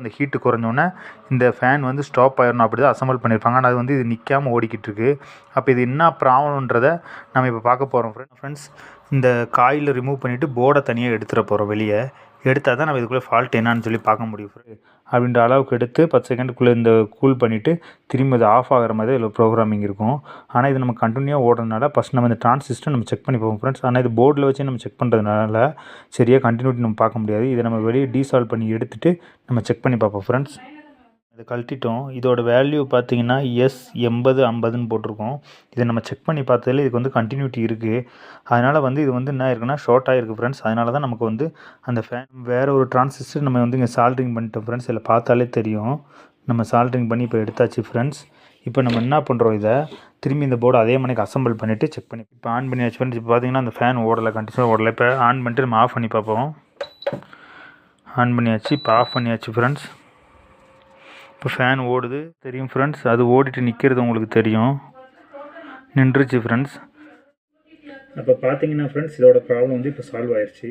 அந்த ஹீட்டு குறைஞ்சோன்னே இந்த ஃபேன் வந்து ஸ்டாப் ஆயிடணும், அப்படி தான் அசம்பிள் பண்ணியிருப்பாங்க. ஆனால் அது வந்து இது நிற்காமல் ஓடிக்கிட்டு இருக்கு. அப்போ இது என்ன ப்ராப்ளம்ன்றதை நம்ம இப்போ பார்க்க போகிறோம் ஃப்ரெண்ட்ஸ். இந்த காயில் ரிமூவ் பண்ணிவிட்டு போர்டை தனியாக எடுத்துகிற போகிறோம் வெளியே. எடுத்தால் தான் நம்ம இதுக்குள்ளே ஃபால்ட் என்னான்னு சொல்லி பார்க்க முடியும். அப்படின்ற அளவுக்கு எடுத்து 10 செகண்டுக்குள்ளே இந்த கூல் பண்ணிவிட்டு திரும்பி அது ஆஃப் ஆகிற மாதிரி இதில் ப்ரோக்ராமிங் இருக்கும். ஆனால் இது நம்ம கண்டினியூவாக ஓடுறதுனால ஃபஸ்ட் நம்ம இந்த டிரான்சிஸ்டர் நம்ம செக் பண்ணி போவோம் ஃப்ரெண்ட்ஸ். ஆனால் இது போர்டில் வச்சு நம்ம செக் பண்ணுறதுனால சரியாக கண்டினியூட்டி நம்ம பார்க்க முடியாது. இதை நம்ம வெளியே டீசால்வ் பண்ணி எடுத்துகிட்டு நம்ம செக் பண்ணி பார்ப்போம் ஃப்ரெண்ட்ஸ். இதை கழட்டிட்டோம். இதோட வேல்யூ பார்த்தீங்கன்னா S8050ன்னு போட்டிருக்கோம். இதை நம்ம செக் பண்ணி பார்த்ததில் இதுக்கு வந்து கண்டினியூட்டி இருக்குது. அதனால் வந்து இது வந்து என்ன இருக்குன்னா ஷார்ட் ஆகிருக்கு ஃப்ரெண்ட்ஸ். அதனால தான் நமக்கு வந்து அந்த ஃபேன் வேறு ஒரு டிரான்சிஸ்டர் நம்ம வந்து இங்கே சால்ட்ரிங் பண்ணிட்டோம் ஃப்ரெண்ட்ஸ். இதில் பார்த்தாலே தெரியும். நம்ம சால்ட்ரிங் பண்ணி இப்போ எடுத்தாச்சு ஃப்ரெண்ட்ஸ். இப்போ நம்ம என்ன பண்ணுறோம், இதை திரும்பி இந்த போர்டு அதே மணிக்கு அசம்பிள் பண்ணிவிட்டு செக் பண்ணி இப்போ ஆன் பண்ணியாச்சு ஃப்ரெண்ட்ஸ். இப்போ பார்த்தீங்கன்னா அந்த ஃபேன் ஓடலை, கண்டினியூவாக ஓடலை. இப்போ ஆன் பண்ணிட்டு நம்ம ஆஃப் பண்ணி பார்ப்போம். ஆன் பண்ணியாச்சு, இப்போ ஆஃப் பண்ணியாச்சு ஃப்ரெண்ட்ஸ். இப்போ ஃபேன் ஓடுது தெரியும் ஃப்ரெண்ட்ஸ். அது ஓடிட்டு நிற்கிறது உங்களுக்கு தெரியும். நின்றுச்சு ஃப்ரெண்ட்ஸ். அப்போ பார்த்தீங்கன்னா ஃப்ரெண்ட்ஸ் இதோட ப்ராப்ளம் வந்து இப்போ சால்வ் ஆயிடுச்சு.